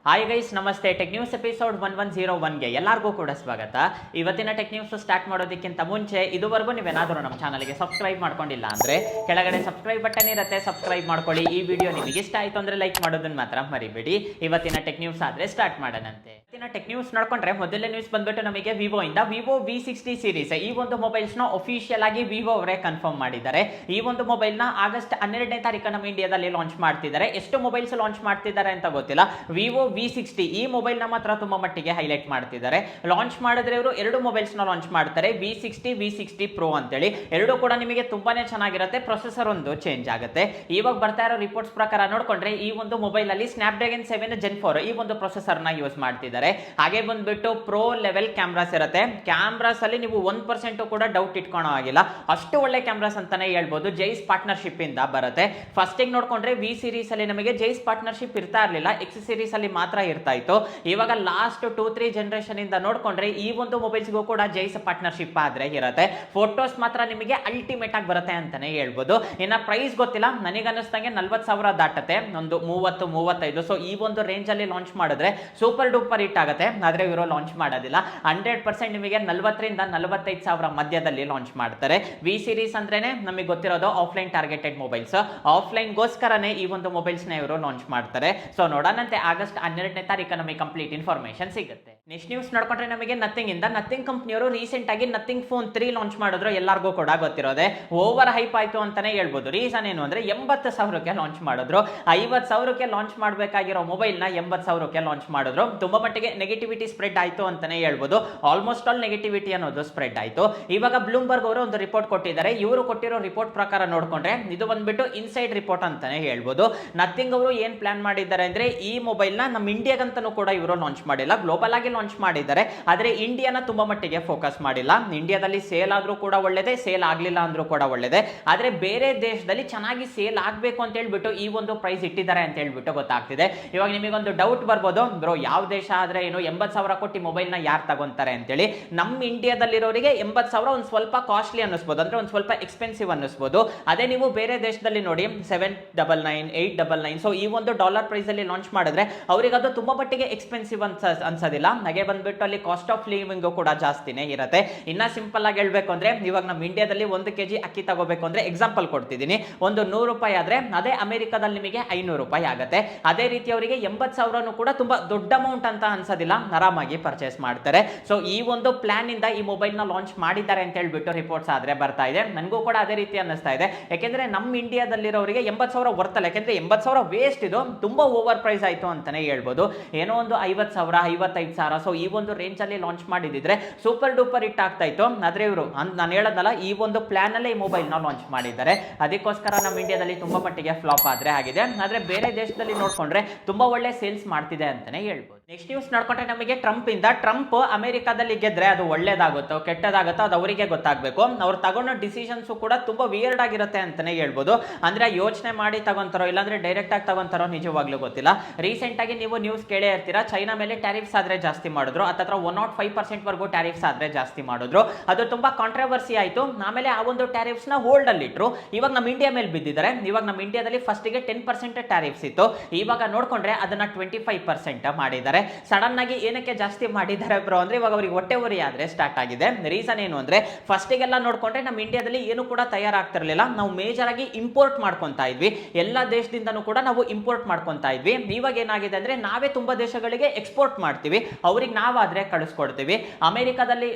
Hi guys, ನಮಸ್ತೆ. Tech news episode 1101ಗೆ ಎಲ್ಲರಿಗೂ ಕೂಡ ಸ್ವಾಗತ. ಇವತ್ತಿನ ಟೆಕ್ ನ್ಯೂಸ್ ಸ್ಟಾರ್ಟ್ ಮಾಡೋದಕ್ಕಿಂತ ಮುಂಚೆ ಇದುವರೆಗೂ ನೀವೇನಾದರೂ ನಮ್ಮ ಚಾನಲ್ಗೆ ಸಬ್ಸ್ಕ್ರೈಬ್ ಮಾಡ್ಕೊಂಡಿಲ್ಲ ಅಂದ್ರೆ ಕೆಳಗಡೆ ಸಬ್ಸ್ಕ್ರೈಬ್ ಬಟನ್ ಇರುತ್ತೆ, ಸಬ್ಸ್ಕ್ರೈಬ್ ಮಾಡ್ಕೊಳ್ಳಿ. ಈ ವಿಡಿಯೋ ನಿಮಗೆ ಇಷ್ಟ ಆಯ್ತು ಅಂದ್ರೆ ಲೈಕ್ ಮಾಡೋದನ್ನ ಮಾತ್ರ ಮರಿಬೇಡಿ. ಇವತ್ತಿನ ಟೆಕ್ ನ್ಯೂಸ್ ಆದ್ರೆ ಸ್ಟಾರ್ಟ್ ಮಾಡೋಣಂತೆ. ಇವತ್ತಿನ ಟೆಕ್ ನ್ಯೂಸ್ ನೋಡ್ಕೊಂಡ್ರೆ ಮೊದಲನೇ ನ್ಯೂಸ್ ಬಂದ್ಬಿಟ್ಟು ನಮಗೆ ವಿವೋ ಇಂದ ವಿವೋ V60 ಸೀರೀಸ್ ಈ ಒಂದು ಮೊಬೈಲ್ಸ್ ನ ಅಫಿಷಿಯಲ್ ಆಗಿ ವಿವೋ ಅವರೇ ಕನ್ಫರ್ಮ್ ಮಾಡಿದ್ದಾರೆ. ಈ ಒಂದು ಮೊಬೈಲ್ ನ ಆಗಸ್ಟ್ 12ನೇ ತಾರೀಕು ನಮ್ಮ ಇಂಡಿಯಾದಲ್ಲಿ ಲಾಂಚ್ ಮಾಡ್ತಿದ್ದಾರೆ. ಎಷ್ಟು ಮೊಬೈಲ್ಸ್ ಲಾಂಚ್ ಮಾಡ್ತಿದ್ದಾರೆ ಅಂತ ಗೊತ್ತಿಲ್ಲ. ವಿವೋ V60 ಈ ಮೊಬೈಲ್ ನ ಮಾತ್ರ ತುಂಬಾ ಮಟ್ಟಿಗೆ ಹೈಲೈಟ್ ಮಾಡ್ತಿದ್ದಾರೆ. ಲಾಂಚ್ ಮಾಡಿದ್ರೆ ಇವರು ಎರಡು ಮೊಬೈಲ್ಸ್ ನ ಲಾಂಚ್ ಮಾಡ್ತಾರೆ, V60 Pro ಅಂತೇಳಿ. ಎರಡು ಕೂಡ ನಿಮಗೆ ತುಂಬಾನೇ ಚೆನ್ನಾಗಿರುತ್ತೆ. ಪ್ರೊಸೆಸರ್ ಒಂದು ಚೇಂಜ್ ಆಗುತ್ತೆ. ಇವಾಗ ಬರ್ತಾ ಇರೋ ರಿಪೋರ್ಟ್ಸ್ ಪ್ರಕಾರ ನೋಡ್ಕೊಂಡ್ರೆ ಈ ಒಂದು ಮೊಬೈಲ್ ಅಲ್ಲಿ ಸ್ನ್ಯಾಪ್ಡ್ರ್ಯಾಗನ್ 7 Gen 4 ಈ ಒಂದು ಪ್ರೊಸೆಸರ್ ನ ಯೂಸ್ ಮಾಡ್ತಿದ್ದಾರೆ. ಹಾಗೆ ಬಂದ್ಬಿಟ್ಟು ಪ್ರೋ ಲೆವೆಲ್ ಕ್ಯಾಮ್ರಾಸ್ ಇರುತ್ತೆ. ಕ್ಯಾಮ್ರಾಸ್ ಅಲ್ಲಿ ನೀವು 1% ಕೂಡ ಡೌಟ್ ಇಟ್ಕೊಳ್ಳೋ ಆಗಿಲ್ಲ, ಅಷ್ಟು ಒಳ್ಳೆ ಕ್ಯಾಮ್ರಾಸ್ ಅಂತಾನೆ ಹೇಳ್ಬೋದು. ಜೈಸ್ ಪಾರ್ಟ್ನರ್ಶಿಪ್ ಇಂದ ಬರುತ್ತೆ. ಫಸ್ಟ್ ನೋಡ್ಕೊಂಡ್ರೆ ವಿ ಸೀರೀಸ್ ಅಲ್ಲಿ ನಮಗೆ ಜೈಸ್ ಪಾರ್ಟ್ನರ್ಶಿಪ್ ಇರ್ತಾ ಇರಲಿಲ್ಲ, ಎಕ್ಸ್ ಸೀರೀಸ್ ಅಲ್ಲಿ ಮಾತ್ರ ಇರ್ತಾ ಇತ್ತು. ಇವಾಗ ಲಾಸ್ಟ್ 2-3 ಜನರೇಷನ್ ಇಂದ ನೋಡ್ಕೊಂಡ್ರೆ ಈ ಒಂದು ಮೊಬೈಲ್ಸ್ಗೂ ಕೂಡ ಜೈಸ್ ಪಾರ್ಟ್ನರ್ಶಿಪ್ ಆದ್ರೆ ಇರುತ್ತೆ. ಫೋಟೋಸ್ ಮಾತ್ರ ನಿಮಗೆ ಅಲ್ಟಿಮೇಟ್ ಆಗಿ ಬರುತ್ತೆ ಅಂತಾನೆ ಹೇಳ್ಬೋದು. ಇನ್ನ ಪ್ರೈಸ್ ಗೊತ್ತಿಲ್ಲ, ನನಗನ್ನಿಸ್ದಂಗೆ 40,000 ದಾಟತ್ತೆ, ಒಂದು 30-35. ಸೊ ಈ ಒಂದು ರೇಂಜ್ ಅಲ್ಲಿ ಲಾಂಚ್ ಮಾಡಿದ್ರೆ ಸೂಪರ್ ಡೂಪರ್ ಹಿಟ್ ಆಗುತ್ತೆ. ಆದ್ರೆ ಇವರು ಲಾಂಚ್ ಮಾಡೋದಿಲ್ಲ. 100% ನಿಮಗೆ 40,000 ರಿಂದ 45,000 ಮಧ್ಯದಲ್ಲಿ ಲಾಂಚ್ ಮಾಡ್ತಾರೆ. ವಿ ಸೀರೀಸ್ ಅಂದ್ರೇನೆ ನಮಗೆ ಗೊತ್ತಿರೋದು ಆಫ್ಲೈನ್ ಟಾರ್ಗೆಟೆಡ್ ಮೊಬೈಲ್ಸ್. ಆಫ್ಲೈನ್ ಗೋಸ್ಕರನೇ ಈ ಒಂದು ಮೊಬೈಲ್ಸ್ ನ ಇವರು ಲಾಂಚ್ ಮಾಡ್ತಾರೆ. ಸೊ ನೋಡೋಣಂತೆ ಆಗಸ್ಟ್ 12ನೇ ತಾರೀಕು ನಮಗೆ ಕಂಪ್ಲೀಟ್ ಇನ್ಫಾರ್ಮೇಶನ್ ಸಿಗುತ್ತೆ. ನೆಕ್ಸ್ಟ್ ನ್ಯೂಸ್ ನೋಡ್ಕೊಂಡ್ರೆ ನಮಗೆ ನಥಿಂಗ್ ಕಂಪ್ನಿಯವರು ರೀಸೆಂಟ್ ಆಗಿ ನಥಿಂಗ್ ಫೋನ್ 3 ಲಾಂಚ್ ಮಾಡಿದ್ರು. ಎಲ್ಲರಿಗೂ ಕೂಡ ಗೊತ್ತಿರೋದೆ. ಓವರ್ ಹೈಪ್ ಆಯ್ತು ಅಂತಾನೆ ಹೇಳ್ಬೋದು. ರೀಸನ್ ಏನು ಅಂದ್ರೆ 80,000ಕ್ಕೆ ಲಾಂಚ್ ಮಾಡಿದ್ರು. 50,000ಕ್ಕೆ ಲಾಂಚ್ ಮಾಡಬೇಕಾಗಿರೋ ಮೊಬೈಲ್ ನ 80,000ಕ್ಕೆ ಲಾಂಚ್ ಮಾಡಿದ್ರು. ತುಂಬಾ ಮಟ್ಟಿಗೆ ನೆಗೆಟಿವಿಟಿ ಸ್ಪ್ರೆಡ್ ಆಯ್ತು ಅಂತಾನೆ ಹೇಳ್ಬೋದು. ಆಲ್ಮೋಸ್ಟ್ ಆಲ್ ನೆಗೆಟಿವಿಟಿ ಅನ್ನೋದು ಸ್ಪ್ರೆಡ್ ಆಯ್ತು. ಇವಾಗ ಬ್ಲೂಮ್ಬರ್ಗ್ ಅವರು ಒಂದು ರಿಪೋರ್ಟ್ ಕೊಟ್ಟಿದ್ದಾರೆ. ಇವರು ಕೊಟ್ಟಿರೋ ರಿಪೋರ್ಟ್ ಪ್ರಕಾರ ನೋಡ್ಕೊಂಡ್ರೆ ಇದು ಬಂದ್ಬಿಟ್ಟು ಇನ್ಸೈಡ್ ರಿಪೋರ್ಟ್ ಅಂತಾನೆ ಹೇಳ್ಬೋದು. ನಥಿಂಗ್ ಅವರು ಏನ್ ಪ್ಲಾನ್ ಮಾಡಿದ್ದಾರೆ ಅಂದ್ರೆ ಈ ಮೊಬೈಲ್ ನ ನಮ್ಮ ಇಂಡಿಯಾಗಂತನೂ ಕೂಡ ಇವರು ಲಾಂಚ್ ಮಾಡಿಲ್ಲ, ಗ್ಲೋಬಲ್ ಆಗಿ ಲಾಂಚ್ ಮಾಡಿದ್ದಾರೆ. ಆದ್ರೆ ಇಂಡಿಯಾನ ತುಂಬಾ ಮಟ್ಟಿಗೆ ಫೋಕಸ್ ಮಾಡಿಲ್ಲ. ಇಂಡಿಯಾದಲ್ಲಿ ಸೇಲ್ ಆದ್ರೂ ಕೂಡ ಒಳ್ಳೇದೇ, ಸೇಲ್ ಆಗ್ಲಿಲ್ಲ ಅಂದ್ರೂ ಕೂಡ ಒಳ್ಳೇದೇ. ಆದ್ರೆ ಬೇರೆ ದೇಶದಲ್ಲಿ ಚೆನ್ನಾಗಿ ಸೇಲ್ ಆಗ್ಬೇಕು ಅಂತ ಹೇಳ್ಬಿಟ್ಟು ಈ ಒಂದು ಪ್ರೈಸ್ ಇಟ್ಟಿದ್ದಾರೆ ಅಂತ ಹೇಳ್ಬಿಟ್ಟು ಗೊತ್ತಾಗ್ತಿದೆ. ಇವಾಗ ನಿಮಗೊಂದು ಡೌಟ್ ಬರ್ಬೋದು, ಬ್ರೋ ಯಾವ ದೇಶ ಆದ್ರೆ ಏನು 80,000 ಕೊಟ್ಟು ಮೊಬೈಲ್ ನ ಯಾರು ತಗೊಂತಾರೆ ಅಂತೇಳಿ. ನಮ್ಮ ಇಂಡಿಯಾದಲ್ಲಿರೋರಿಗೆ 80,000 ಒಂದು ಸ್ವಲ್ಪ ಕಾಸ್ಟ್ಲಿ ಅನ್ನಿಸ್ಬೋದು, ಅಂದ್ರೆ ಒಂದು ಸ್ವಲ್ಪ ಎಕ್ಸ್ಪೆನ್ಸಿವ್ ಅನ್ನಿಸ್ಬೋದು. ಅದೇ ನೀವು ಬೇರೆ ದೇಶದಲ್ಲಿ ನೋಡಿ 799, 899. ಸೊ ಈ ಒಂದು ಡಾಲರ್ ಪ್ರೈಸ್ ಅಲ್ಲಿ ಲಾಂಚ್ ಮಾಡಿದ್ರೆ ಅವರಿಗೆ ಅದು ತುಂಬಾ ಮಟ್ಟಿಗೆ ಎಕ್ಸ್ಪೆನ್ಸಿವ್ ಅನ್ಸೋದಿಲ್ಲ. ಹಾಗೆ ಬಂದ್ಬಿಟ್ಟು ಅಲ್ಲಿ ಕಾಸ್ಟ್ ಆಫ್ ಲಿವಿಂಗ್ ಕೂಡ ಜಾಸ್ತಿನೇ ಇರುತ್ತೆ. ಇನ್ನ ಸಿಂಪಲ್ ಆಗಿ ಹೇಳ್ಬೇಕು ಅಂದ್ರೆ ಇವಾಗ ನಮ್ಮ ಇಂಡಿಯಾದಲ್ಲಿ 1 kg ಅಕ್ಕಿ ತಗೋಬೇಕು ಅಂದ್ರೆ ಎಕ್ಸಾಂಪಲ್ ಕೊಡ್ತಿದ್ದೀನಿ, ಒಂದು 100 ರೂಪಾಯಿ ಆದ್ರೆ ಅದೇ ಅಮೆರಿಕದಲ್ಲಿ ನಿಮಗೆ 500 ರೂಪಾಯಿ ಆಗುತ್ತೆ. ಅದೇ ರೀತಿ ಅವರಿಗೆ 80,000 ಕೂಡ ತುಂಬಾ ದೊಡ್ಡ ಅಮೌಂಟ್ ಅಂತ ಅನ್ಸೋದಿಲ್ಲ, ಆರಾಮಾಗಿ ಪರ್ಚೇಸ್ ಮಾಡ್ತಾರೆ. ಸೊ ಈ ಒಂದು ಪ್ಲಾನ್ ಇಂದ ಈ ಮೊಬೈಲ್ ನ ಲಾಂಚ್ ಮಾಡಿದ್ದಾರೆ ಅಂತ ಹೇಳ್ಬಿಟ್ಟು ರಿಪೋರ್ಟ್ಸ್ ಆದ್ರೆ ಬರ್ತಾ ಇದೆ. ನನಗೂ ಕೂಡ ಅದೇ ರೀತಿ ಅನ್ನಿಸ್ತಾ ಇದೆ. ಯಾಕೆಂದ್ರೆ ನಮ್ಮ ಇಂಡಿಯಾದಲ್ಲಿರೋರಿಗೆ 80,000 ವರ್ತಲ್ಲ, ಯಾಕೆಂದ್ರೆ 80,000 ವೇಸ್ಟ್, ಇದು ತುಂಬಾ ಓವರ್ ಪ್ರೈಸ್ ಆಯ್ತು ಅಂತಾನೆ ಹೇಳ್ಬೋದು. ಏನೋ ಒಂದು 50,000, 55,000 ಸೊ ಈ ಒಂದು ರೇಂಜ್ ಅಲ್ಲಿ ಲಾಂಚ್ ಮಾಡಿದ್ರೆ ಸೂಪರ್ ಡೂಪರ್ ಹಿಟ್ ಆಗ್ತಾ ಇತ್ತು. ಆದ್ರೆ ಇವರು ನಾನು ಹೇಳೋದಲ್ಲ, ಈ ಒಂದು ಪ್ಲಾನ್ ಅಲ್ಲೇ ಈ ಮೊಬೈಲ್ ನ ಲಾಂಚ್ ಮಾಡಿದ್ದಾರೆ. ಅದಕ್ಕೋಸ್ಕರ ನಮ್ಮ ಇಂಡಿಯಾದಲ್ಲಿ ತುಂಬಾ ಮಟ್ಟಿಗೆ ಫ್ಲಾಪ್ ಆದ್ರೆ ಆಗಿದೆ. ಆದ್ರೆ ಬೇರೆ ದೇಶದಲ್ಲಿ ನೋಡ್ಕೊಂಡ್ರೆ ತುಂಬಾ ಒಳ್ಳೆ ಸೇಲ್ಸ್ ಮಾಡ್ತಿದೆ ಅಂತಾನೆ ಹೇಳ್ಬೋದು. ನೆಕ್ಸ್ಟ್ ನ್ಯೂಸ್ ನೋಡ್ಕೊಂಡ್ರೆ ನಮಗೆ ಟ್ರಂಪ್ ಅಮೆರಿಕಾದಲ್ಲಿ ಗೆದ್ರೆ ಅದು ಒಳ್ಳೇದಾಗುತ್ತೋ ಕೆಟ್ಟದಾಗುತ್ತೋ ಅದು ಅವರಿಗೆ ಗೊತ್ತಾಗಬೇಕು. ಅವ್ರು ತಗೊಂಡ ಡಿಸಿಷನ್ಸ್ ಕೂಡ ತುಂಬಾ ವಿಯರ್ಡ್ ಆಗಿರುತ್ತೆ ಅಂತಾನೆ ಹೇಳ್ಬೋದು. ಅಂದ್ರೆ ಯೋಚನೆ ಮಾಡಿ ತಗೊಂತಾರೋ ಇಲ್ಲಾಂದ್ರೆ ಡೈರೆಕ್ಟ್ ಆಗಿ ತಗೊಂತಾರೋ ನಿಜವಾಗ್ಲೂ ಗೊತ್ತಿಲ್ಲ. ರೀಸೆಂಟ್ ಆಗಿ ನೀವು ನ್ಯೂಸ್ ಕೇಳೇ ಇರ್ತೀರಾ, ಚೈನಾ ಮೇಲೆ ಟ್ಯಾರಿಫ್ಸ್ ಆದ್ರೆ ಜಾಸ್ತಿ ಮಾಡಿದ್ರು, ಅಥವಾ 105% ವರೆಗೂ ಟ್ಯಾರಿಫ್ಸ್ ಆದ್ರೆ ಜಾಸ್ತಿ ಮಾಡಿದ್ರು. ಅದು ತುಂಬಾ ಕಾಂಟ್ರವರ್ಸಿ ಆಯ್ತು. ಆಮೇಲೆ ಆ ಒಂದು ಟ್ಯಾರಿಫ್ಸ್ ನ ಹೋಲ್ಡ್ ಅಲ್ಲಿ ಇಟ್ರು. ಇವಾಗ ನಮ್ಮ ಇಂಡಿಯಾ ಮೇಲೆ ಬಿದ್ದಿದ್ದಾರೆ. ಇವಾಗ ನಮ್ಮ ಇಂಡಿಯಾದಲ್ಲಿ ಫಸ್ಟ್ ಗೆ 10% ಟ್ಯಾರಿಫ್ಸ್ ಇತ್ತು, ಇವಾಗ ನೋಡ್ಕೊಂಡ್ರೆ ಅದನ್ನ 25% ಮಾಡಿದ್ದಾರೆ. ಸಡನ್ ಆಗಿ ಏನಕ್ಕೆ ಜಾಸ್ತಿ ಮಾಡಿದ್ದಾರೆ ಬ್ರೋ ಅಂದ್ರೆ ಇವಾಗ ಅವರಿಗೆ ಹೊಟ್ಟೆ ಉರಿ ಆದ್ರೆ ಸ್ಟಾರ್ಟ್ ಆಗಿದೆ. ರೀಸನ್ ಏನು ಅಂದ್ರೆ ಫಸ್ಟ್ ಗೆಲ್ಲ ನೋಡ್ಕೊಂಡ್ರೆ ನಮ್ಮ ಇಂಡಿಯಾದಲ್ಲಿ ಏನು ಕೂಡ ತಯಾರಾಗ್ತಿರ್ಲಿಲ್ಲ. ನಾವು ಮೇಜರ್ ಆಗಿ ಇಂಪೋರ್ಟ್ ಮಾಡ್ಕೊಂತಾ ಇದ್ವಿ, ಎಲ್ಲಾ ದೇಶದಿಂದನೂ ಕೂಡ ನಾವು ಇಂಪೋರ್ಟ್ ಮಾಡ್ಕೊಂತಾ ಇದ್ವಿ. ಇವಾಗ ಏನಾಗಿದೆ ಅಂದ್ರೆ ನಾವೇ ತುಂಬಾ ದೇಶಗಳಿಗೆ ಎಕ್ಸ್ಪೋರ್ಟ್ ಮಾಡ್ತೀವಿ, ಅವ್ರಿಗೆ ನಾವಾದ್ರೆ ಕಳಿಸ್ಕೊಡ್ತೀವಿ.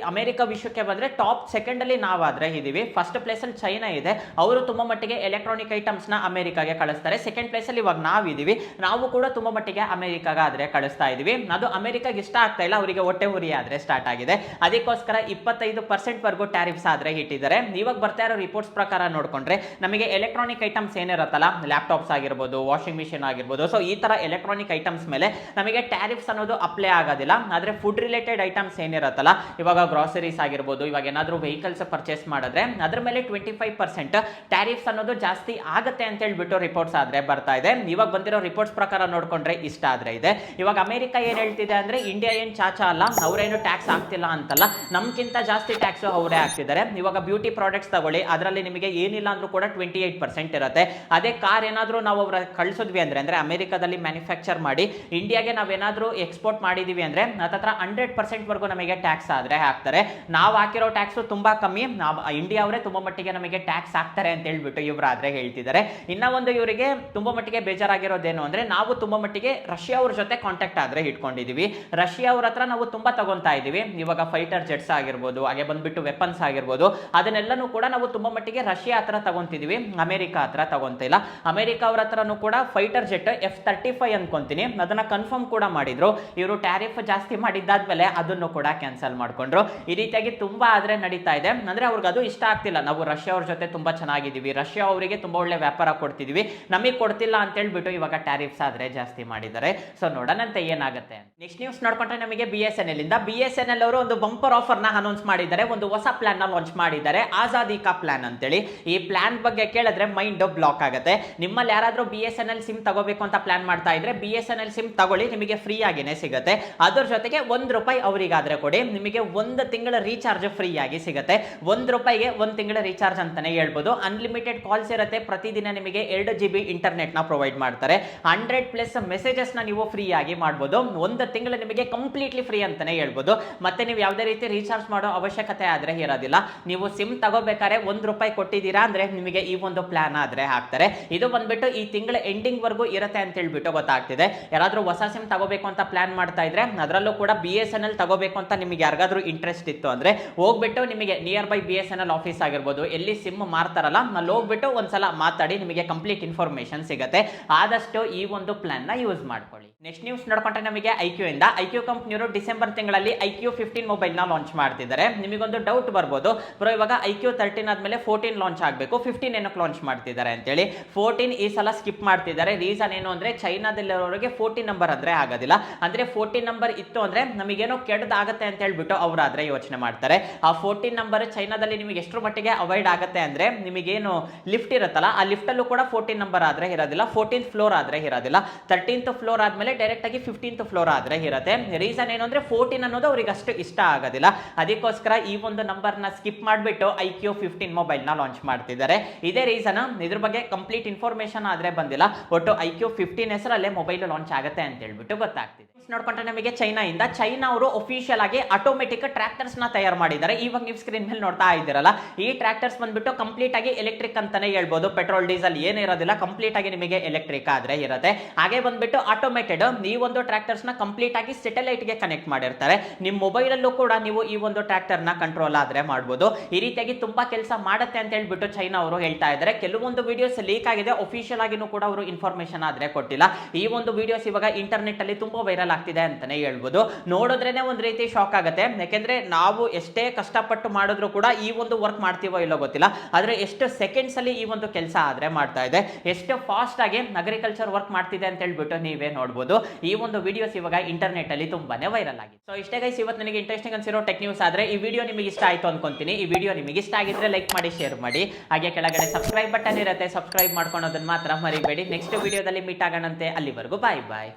ಅಮೆರಿಕ ವಿಶ್ವಕ್ಕೆ ಬಂದ್ರೆ ಟಾಪ್ ಸೆಕೆಂಡ್ ಅಲ್ಲಿ ನಾವಾದ್ರೆ ಇದೀವಿ. ಫಸ್ಟ್ ಪ್ಲೇಸ್ ಅಲ್ಲಿ ಚೈನಾ ಇದೆ, ಅವರು ತುಂಬಾ ಮಟ್ಟಿಗೆ ಎಲೆಕ್ಟ್ರಾನಿಕ್ ಐಟಮ್ಸ್ ನ ಅಮೆರಿಕಾಗೆ ಕಳಿಸ್ತಾರೆ. ಸೆಕೆಂಡ್ ಪ್ಲೇಸ್ ಅಲ್ಲಿ ಇವಾಗ ನಾವಿದೀವಿ, ನಾವು ಕೂಡ ತುಂಬಾ ಮಟ್ಟಿಗೆ ಅಮೆರಿಕಾಗ ಆದ್ರೆ ಕಳಿಸ್ತಾ ಇದೀವಿ. ಅದು ಅಮೆರಿಕಾಗೆ ಇಷ್ಟ ಆಗ್ತಾ ಇಲ್ಲ, ಅವರಿಗೆ ಹೊಟ್ಟೆ ಉರಿ ಆದ್ರೆ ಸ್ಟಾರ್ಟ್ ಆಗಿದೆ. ಅದಕ್ಕೋಸ್ಕರ 25% ವರೆಗೂ ಟ್ಯಾರಿಫ್ಸ್ ಆದ್ರೆ ಇಟ್ಟಿದ್ದಾರೆ. ಇವಾಗ ಬರ್ತಾ ಇರೋ ರಿಪೋರ್ಟ್ಸ್ ಪ್ರಕಾರ ನೋಡ್ಕೊಂಡ್ರೆ ನಮಗೆ ಎಲೆಕ್ಟ್ರಾನಿಕ್ ಐಟಮ್ಸ್ ಏನಿರುತ್ತಲ್ಲ, ಲ್ಯಾಪ್ಟಾಪ್ಸ್ ಆಗಿರ್ಬೋದು, ವಾಷಿಂಗ್ ಮಿಷಿನ್ ಆಗಿರ್ಬೋದು, ಸೊ ಈ ತರ ಎಲೆಕ್ಟ್ರಾನಿಕ್ ಐಟಮ್ಸ್ ಮೇಲೆ ನಮಗೆ ಟ್ಯಾರಿಫ್ಸ್ ಅನ್ನೋದು ಅಪ್ಲೈ ಆಗೋದಿಲ್ಲ. ಆದ್ರೆ ಫುಡ್ ರಿಲೇಟೆಡ್ ಐಟಮ್ಸ್ ಏನಿರುತ್ತಲ್ಲ, ಇವಾಗ ಗ್ರಾಸರೀಸ್ ಆಗಿರ್ಬೋದು, ಇವಾಗ ಏನಾದ್ರು ವೆಹಿಕಲ್ಸ್ ಪರ್ಚೇಸ್ ಮಾಡಿದ್ರೆ ಅದ್ರ ಮೇಲೆ 25% ಟ್ಯಾರಿಫ್ಸ್ ಅನ್ನೋದು ಜಾಸ್ತಿ ಆಗುತ್ತೆ ಅಂತ ಹೇಳ್ಬಿಟ್ಟು ರಿಪೋರ್ಟ್ಸ್ ಆದ್ರೆ ಬರ್ತಾ ಇದೆ. ಇವಾಗ ಬಂದಿರೋ ರಿಪೋರ್ಟ್ಸ್ ಪ್ರಕಾರ ನೋಡ್ಕೊಂಡ್ರೆ ಇಷ್ಟ ಆದ್ರೆ ಇದೆ. ಇವಾಗ ಅಮೆರಿಕ ಏನ್ ಹೇಳ್ತಿದೆ ಅಂದ್ರೆ ಇಂಡಿಯಾ ಏನ್ ಚಾಚಾ ಅಲ್ಲ, ಅವರೇನು ಟ್ಯಾಕ್ಸ್ ಆಗ್ತಿಲ್ಲ ಅಂತಲ್ಲ, ನಮ್ಗಿಂತ ಜಾಸ್ತಿ ಟ್ಯಾಕ್ಸ್ ಅವರೇ ಆಗ್ತಿದ್ದಾರೆ. ಇವಾಗ ಬ್ಯೂಟಿ ಪ್ರಾಡಕ್ಟ್ಸ್ ತಗೊಳ್ಳಿ, ಅದರಲ್ಲಿ ನಿಮಗೆ ಏನಿಲ್ಲ ಅಂದ್ರೂ ಕೂಡ 28% ಇರುತ್ತೆ. ಅದೇ ಕಾರ್ ಏನಾದ್ರೂ ನಾವು ಅವ್ರ ಕಳ್ಸಿದ್ವಿ ಅಂದ್ರೆ ಅಮೆರಿಕದಲ್ಲಿ ಮ್ಯಾನುಫ್ಯಾಕ್ಚರ್ ಮಾಡಿ ಇಂಡಿಯಾಗೆ ನಾವೇನಾದ್ರೂ ಎಕ್ಸ್ಪೋರ್ಟ್ ಮಾಡಿದೀವಿ ಅಂದ್ರೆ ಹತ್ರ 100% ವರೆಗೂ ನಮಗೆ ಟ್ಯಾಕ್ಸ್ ಆದ್ರೆ ಹಾಕ್ತಾರೆ. ನಾವು ಹಾಕಿರೋ ಟ್ಯಾಕ್ಸ್ ತುಂಬಾ ಕಮ್ಮಿ, ಇಂಡಿಯಾ ಅವರೇ ತುಂಬಾ ಮಟ್ಟಿಗೆ ನಮಗೆ ಟ್ಯಾಕ್ಸ್ ಹಾಕ್ತಾರೆ ಅಂತ ಹೇಳ್ಬಿಟ್ಟು ಇವರಾದ್ರೆ ಹೇಳ್ತಿದ್ದಾರೆ. ಇನ್ನ ಒಂದು ಇವರಿಗೆ ತುಂಬಾ ಮಟ್ಟಿಗೆ ಬೇಜಾರಾಗಿರೋದೇನು ಅಂದ್ರೆ ನಾವು ತುಂಬಾ ಮಟ್ಟಿಗೆ ರಷ್ಯಾ ಅವ್ರ ಜೊತೆ ಕಾಂಟ್ಯಾಕ್ಟ್ ಆದ್ರೆ ಇಟ್ಕೊಂಡಿದೀವಿ. ರಷ್ಯಾ ಅವ್ರ ಹತ್ರ ನಾವು ತುಂಬಾ ತಗೊಂತಾ ಇದೀವಿ. ಇವಾಗ ಫೈಟರ್ ಜೆಟ್ಸ್ ಆಗಿರ್ಬೋದು, ಹಾಗೆ ಬಂದ್ಬಿಟ್ಟು ವೆಪನ್ಸ್ ಆಗಿರ್ಬೋದು, ಅದನ್ನೆಲ್ಲನೂ ಕೂಡ ನಾವು ತುಂಬಾ ಮಟ್ಟಿಗೆ ರಷ್ಯಾ ಹತ್ರ ತಗೊಂತಿದೀವಿ, ಅಮೆರಿಕ ಹತ್ರ ತಗೊಂತಿಲ್ಲ. ಅಮೆರಿಕ ಅವ್ರ ಹತ್ರನೂ ಕೂಡ ಫೈಟರ್ ಜೆಟ್ F-35 ಅನ್ಕೊಂತೀನಿ, ಅದನ್ನ ಕನ್ಫರ್ಮ್ ಕೂಡ ಮಾಡಿದ್ರು. ಇವರು ಟ್ಯಾರಿಫ್ ಜಾಸ್ತಿ ಮಾಡಿದ್ದಾದ್ಮೇಲೆ ಅದನ್ನು ಕೂಡ ಕ್ಯಾನ್ಸಲ್ ಮಾಡ್ಕೊಂಡ್ರು. ಈ ರೀತಿಯಾಗಿ ತುಂಬಾ ಆದ್ರೆ ನಡೀತಾ ಇದೆ. ಅಂದ್ರೆ ಅವ್ರಿಗೆ ಅದು ಇಷ್ಟ ಆಗ್ತಿಲ್ಲ, ನಾವು ರಷ್ಯಾ ಅವ್ರ ಜೊತೆ ತುಂಬಾ ಚೆನ್ನಾಗಿದ್ದೀವಿ, ರಷ್ಯಾ ಅವರಿಗೆ ತುಂಬಾ ಒಳ್ಳೆ ವ್ಯಾಪಾರ ಕೊಡ್ತಿದೀವಿ, ನಮಗೆ ಕೊಡ್ತಿಲ್ಲ ಅಂತ ಹೇಳ್ಬಿಟ್ಟು ಇವಾಗ ಟ್ಯಾರಿಫ್ಸ್ ಆದ್ರೆ ಜಾಸ್ತಿ ಮಾಡಿದ್ದಾರೆ. ಸೊ ನೋಡೋಣಂತೆ ಏನಾಗುತ್ತೆ. ನೆಕ್ಸ್ಟ್ ನ್ಯೂಸ್ ನೋಡ್ಕೊಂಡ್ರೆ ನಮಗೆ BSNL ಇಂದ BSNL ಅವರು ಒಂದು ಬಂಪರ್ ಆಫರ್ ನ ಅನೌನ್ಸ್ ಮಾಡಿದ್ದಾರೆ, ಒಂದು ಹೊಸ ಪ್ಲಾನ್ ನ ಲಾಂಚ್ ಮಾಡಿದ್ದಾರೆ, ಆಜಾದಿ ಕಾ ಪ್ಲಾನ್ ಅಂತೇಳಿ. ಈ ಪ್ಲಾನ್ ಬಗ್ಗೆ ಕೇಳಿದ್ರೆ ಮೈಂಡ್ ಬ್ಲಾಕ್ ಆಗುತ್ತೆ. ನಿಮ್ಮಲ್ಲಿ ಯಾರಾದ್ರೂ BSNL ಸಿಮ್ ತಗೋಬೇಕು ಅಂತ ಪ್ಲಾನ್ ಮಾಡ್ತಾ ಇದ್ರೆ BSNL ಸಿಮ್ ತಗೊಳ್ಳಿ, ನಿಮಗೆ ಫ್ರೀ ಆಗಿನೇ ಸಿಗುತ್ತೆ. ಅದರ ಜೊತೆಗೆ ₹1 ಅವರಿಗಾದ್ರೆ ಕೊಡಿ, ನಿಮಗೆ 1 ತಿಂಗಳ ರೀಚಾರ್ಜ್ ಫ್ರೀ ಆಗಿ ಸಿಗುತ್ತೆ. ₹1 1 ತಿಂಗಳ ರೀಚಾರ್ಜ್ ಅಂತಾನೆ ಹೇಳ್ಬೋದು. ಅನ್ಲಿಮಿಟೆಡ್ ಕಾಲ್ಸ್ ಇರುತ್ತೆ, ಪ್ರತಿದಿನ ನಿಮಗೆ 2 GB ಇಂಟರ್ನೆಟ್ ನ ಪ್ರೊವೈಡ್ ಮಾಡ್ತಾರೆ. 100+ ಮೆಸೇಜಸ್ ನ ನೀವು ಫ್ರೀ ಆಗಿ ಮಾಡಬಹುದು. 1 ತಿಂಗಳು ನಿಮಗೆ ಕಂಪ್ಲೀಟ್ಲಿ ಫ್ರೀ ಅಂತಾನೆ ಹೇಳ್ಬೋದು. ಮತ್ತೆ ನೀವು ಯಾವುದೇ ರೀತಿ ರೀಚಾರ್ಜ್ ಮಾಡೋ ಅವಶ್ಯಕತೆ ಆದ್ರೆ ಇರೋದಿಲ್ಲ. ನೀವು ಸಿಮ್ ತಗೋಬೇಕಾದ್ರೆ ₹1 ಕೊಟ್ಟಿದ್ದೀರಾ ಅಂದ್ರೆ ನಿಮಗೆ ಈ ಒಂದು ಪ್ಲಾನ್ ಆದ್ರೆ ಹಾಕ್ತಾರೆ. ಇದು ಬಂದ್ಬಿಟ್ಟು ಈ ತಿಂಗಳ ಎಂಡಿಂಗ್ ವರೆಗೂ ಇರುತ್ತೆ ಅಂತ ಹೇಳ್ಬಿಟ್ಟು ಗೊತ್ತಾಗ್ತಿದೆ. ಯಾರಾದ್ರೂ ಹೊಸ ಸಿಮ್ ತಗೋಬೇಕು ಅಂತ ಪ್ಲಾನ್ ಮಾಡ್ತಾ ಇದ್ರೆ, ಅದರಲ್ಲೂ ಕೂಡ BSNL ತಗೋಬೇಕು ಅಂತ ನಿಮಗೆ ಯಾರಿಗಾದ್ರೂ ಇಂಟ್ರೆಸ್ಟ್ ಇತ್ತು ಅಂದ್ರೆ ಹೋಗ್ಬಿಟ್ಟು ನಿಮಗೆ ನಿಯರ್ ಬೈ BSNL ಆಫೀಸ್ ಆಗಿರ್ಬೋದು, ಎಲ್ಲಿ ಸಿಮ್ ಮಾರ್ತಾರಲ್ಲ ಅಲ್ಲಿ ಹೋಗ್ಬಿಟ್ಟು ಒಂದ್ಸಲ ಮಾತಾಡಿ, ನಿಮಗೆ ಕಂಪ್ಲೀಟ್ ಇನ್ಫಾರ್ಮೇಶನ್ ಸಿಗುತ್ತೆ. ಆದಷ್ಟು ಈ ಒಂದು ಪ್ಲಾನ್ ನ ಯೂಸ್ ಮಾಡ್ಕೊಳ್ಳಿ. ನೆಕ್ಸ್ಟ್ ನ್ಯೂಸ್ ನೋಡ್ಕೊಂಡ್ರೆ ನಮಗೆ IQ ಇಂದ IQ ಕಂಪನಿಯವರು ಡಿಸೆಂಬರ್ ತಿಂಗಳಲ್ಲಿ IQ15 ಮೊಬೈಲ್ ನ ಲಾಂಚ್ ಮಾಡ್ತಿದ್ದಾರೆ. ನಿಮಗೊಂದು ಡೌಟ್ ಬರ್ಬೋದು, ಬ್ರೋ ಇವಾಗ IQ13 ಆದ್ಮೇಲೆ 14 ಲಾಂಚ್ ಆಗಬೇಕು, 15 ಏನಕ್ಕೆ ಲಾಂಚ್ ಮಾಡ್ತಿದ್ದಾರೆ ಅಂತೇಳಿ. 14 ಈ ಸಲ ಸ್ಕಿಪ್ ಮಾಡ್ತಿದ್ದಾರೆ. ರೀಸನ್ ಏನು ಅಂದ್ರೆ ಚೈನಾದಲ್ಲಿರೋರಿಗೆ 14 ನಂಬರ್ ಅಂದ್ರೆ ಆಗೋದಿಲ್ಲ. ಅಂದ್ರೆ 14 ನಂಬರ್ ಇತ್ತು ಅಂದ್ರೆ ನಮಗೇನೋ ಕೆಟ್ಟದಾಗತ್ತೆ ಅಂತ ಹೇಳ್ಬಿಟ್ಟು ಅವರಾದ್ರೆ ಯೋಚನೆ ಮಾಡ್ತಾರೆ. ಆ 14 ನಂಬರ್ ಚೈನಾದಲ್ಲಿ ನಿಮಗೆ ಎಷ್ಟು ಮಟ್ಟಿಗೆ ಅವಾಯ್ಡ್ ಆಗುತ್ತೆ ಅಂದ್ರೆ, ನಿಮಗೇನು ಲಿಫ್ಟ್ ಇರುತ್ತಲ್ಲ ಆ ಲಿಫ್ಟ್ ಅಲ್ಲೂ ಕೂಡ 14 ನಂಬರ್ ಆದ್ರೆ ಇರೋದಿಲ್ಲ, 14th ಫ್ಲೋರ್ ಆದ್ರೆ ಇರೋದಿಲ್ಲ. 13th ಫ್ಲೋರ್ ಆದ್ಮೇಲೆ ಡೈರೆಕ್ಟ್ ಆಗಿ 15th ಫ್ಲೋರ್ ಆದ್ರೆ ಇರುತ್ತೆ. ರೀಸನ್ ಏನು ಅಂದ್ರೆ 14 ಅನ್ನೋದು ಅವ್ರಿಗೆ ಅಷ್ಟು ಇಷ್ಟ ಆಗೋದಿಲ್ಲ. ಅದಕ್ಕೋಸ್ಕರ ಈ ಒಂದು ನಂಬರ್ ನ ಸ್ಕಿಪ್ ಮಾಡಿಬಿಟ್ಟು IQ15 ಮೊಬೈಲ್ ನ ಲಾಂಚ್ ಮಾಡ್ತಿದ್ದಾರೆ. ಇದೇ ರೀಸನ್. ಇದ್ರ ಬಗ್ಗೆ ಕಂಪ್ಲೀಟ್ ಇನ್ಫಾರ್ಮೇಶನ್ ಆದ್ರೆ ಬಂದಿಲ್ಲ. ಒಟ್ಟು IQ15 ಹೆಸರಲ್ಲೇ ಮೊಬೈಲ್ ಲಾಂಚ್ ಆಗುತ್ತೆ ಅಂತ ಹೇಳ್ಬಿಟ್ಟು ಗೊತ್ತಾಗ್ತಿದೆ. ನೋಡ್ಕೊಂಡ್ರೆ ನಮಗೆ ಚೈನಾ ಅವರು ಅಫಿಷಿಯಲ್ ಆಗಿ ಆಟೋಮೆಟಿಕ್ ಟ್ರ್ಯಾಕ್ಟರ್ಸ್ ನ ತಯಾರು ಮಾಡಿದ್ದಾರೆ. ಇವಾಗ ನೀವು ಸ್ಕ್ರೀನ್ ಮೇಲೆ ನೋಡ್ತಾ ಇದ್ದೀರಲ್ಲ, ಈ ಟ್ರ್ಯಾಕ್ಟರ್ಸ್ ಬಂದ್ಬಿಟ್ಟು ಕಂಪ್ಲೀಟ್ ಆಗಿ ಎಲೆಕ್ಟ್ರಿಕ್ ಅಂತಾನೆ ಹೇಳ್ಬೋದು. ಪೆಟ್ರೋಲ್ ಡೀಸೆಲ್ ಏನಿರೋದಿಲ್ಲ, ಕಂಪ್ಲೀಟ್ ಆಗಿ ನಿಮಗೆ ಎಲೆಕ್ಟ್ರಿಕ್ ಆದ್ರೆ ಇರುತ್ತೆ. ಹಾಗೆ ಬಂದ್ಬಿಟ್ಟು ಆಟೋಮೇಟೆಡ್ ಈ ಒಂದು ಟ್ರ್ಯಾಕ್ಟರ್ಸ್ ನ ಕಂಪ್ಲೀಟ್ ಆಗಿ ಸ್ಯಾಟಲೈಟ್ ಗೆ ಕನೆಕ್ಟ್ ಮಾಡಿರ್ತಾರೆ. ನಿಮ್ಮ ಮೊಬೈಲ್ ಅಲ್ಲೂ ಕೂಡ ನೀವು ಈ ಒಂದು ಟ್ರ್ಯಾಕ್ಟರ್ ನ ಕಂಟ್ರೋಲ್ ಆದ್ರೆ ಮಾಡಬಹುದು. ಈ ರೀತಿಯಾಗಿ ತುಂಬಾ ಕೆಲಸ ಮಾಡುತ್ತೆ ಅಂತ ಹೇಳ್ಬಿಟ್ಟು ಚೈನಾ ಅವರು ಹೇಳ್ತಾ ಇದ್ದಾರೆ. ಕೆಲವೊಂದು ವಿಡಿಯೋಸ್ ಲೀಕ್ ಆಗಿದೆ, ಅಫಿಷಿಯಲ್ ಆಗಿನೂ ಕೂಡ ಅವರು ಇನ್ಫಾರ್ಮೇಶನ್ ಆದ್ರೆ ಕೊಟ್ಟಿಲ್ಲ. ಈ ಒಂದು ವಿಡಿಯೋಸ್ ಇವಾಗ ಇಂಟರ್ನೆಟ್ ಅಲ್ಲಿ ತುಂಬಾ ವೈರಲ್ ಆಗ್ತಿದೆ ಅಂತಾನೆ ಹೇಳ್ಬೋದು. ನೋಡಿದ್ರೇನೆ ಒಂದ್ ರೀತಿ ಶಾಕ್ ಆಗುತ್ತೆ. ಯಾಕೆಂದ್ರೆ ನಾವು ಎಷ್ಟೇ ಕಷ್ಟಪಟ್ಟು ಮಾಡಿದ್ರು ಕೂಡ ಈ ಒಂದು ವರ್ಕ್ ಮಾಡ್ತೀವೋ ಇಲ್ಲೋ ಗೊತ್ತಿಲ್ಲ, ಆದ್ರೆ ಎಷ್ಟು ಸೆಕೆಂಡ್ಸ್ ಅಲ್ಲಿ ಈ ಒಂದು ಕೆಲಸ ಆದ್ರೆ ಮಾಡ್ತಾ ಇದೆ, ಎಷ್ಟು ಫಾಸ್ಟ್ ಆಗಿ ಅಗ್ರಿಕಲ್ಚರ್ ವರ್ಕ್ ಮಾಡ್ತಿದೆ ಅಂತ ಹೇಳ್ಬಿಟ್ಟು ನೀವೇ ನೋಡಬಹುದು. ಈ ಒಂದು ವಿಡಿಯೋಸ್ ಇವಾಗ ಇಂಟರ್ನೆಟ್ ಅಲ್ಲಿ ತುಂಬಾನೇ ವೈರಲ್ ಆಗಿದೆ. ಸೊ ಇಷ್ಟೇ ಗೈಸ್, ಇವತ್ತು ನನಗೆ ಇಂಟ್ರೆಸ್ಟಿಂಗ್ ಅನ್ಸಿರೋ ಟೆಕ್ ನ್ಯೂಸ್. ಆದ್ರೆ ಈ ವಿಡಿಯೋ ನಿಮಗೆ ಇಷ್ಟ ಆಯ್ತು ಅನ್ಕೊಂತೀನಿ. ಈ ವಿಡಿಯೋ ನಿಮಗೆ ಇಷ್ಟ ಆಗಿದ್ರೆ ಲೈಕ್ ಮಾಡಿ, ಶೇರ್ ಮಾಡಿ. ಹಾಗೆ ಕೆಳಗಡೆ ಸಬ್ಸ್ಕ್ರೈಬ್ ಬಟನ್ ಇರುತ್ತೆ, ಸಬ್ಸ್ಕ್ರೈಬ್ ಮಾಡ್ಕೊಳೋದನ್ನ ಮಾತ್ರ ಮರಿಬೇಡಿ. ನೆಕ್ಸ್ಟ್ ವಿಡಿಯೋದಲ್ಲಿ ಮೀಟ್ ಆಗೋಣಂತೆ. ಅಲ್ಲಿವರೆಗೂ ಬಾಯ್ ಬಾಯ್.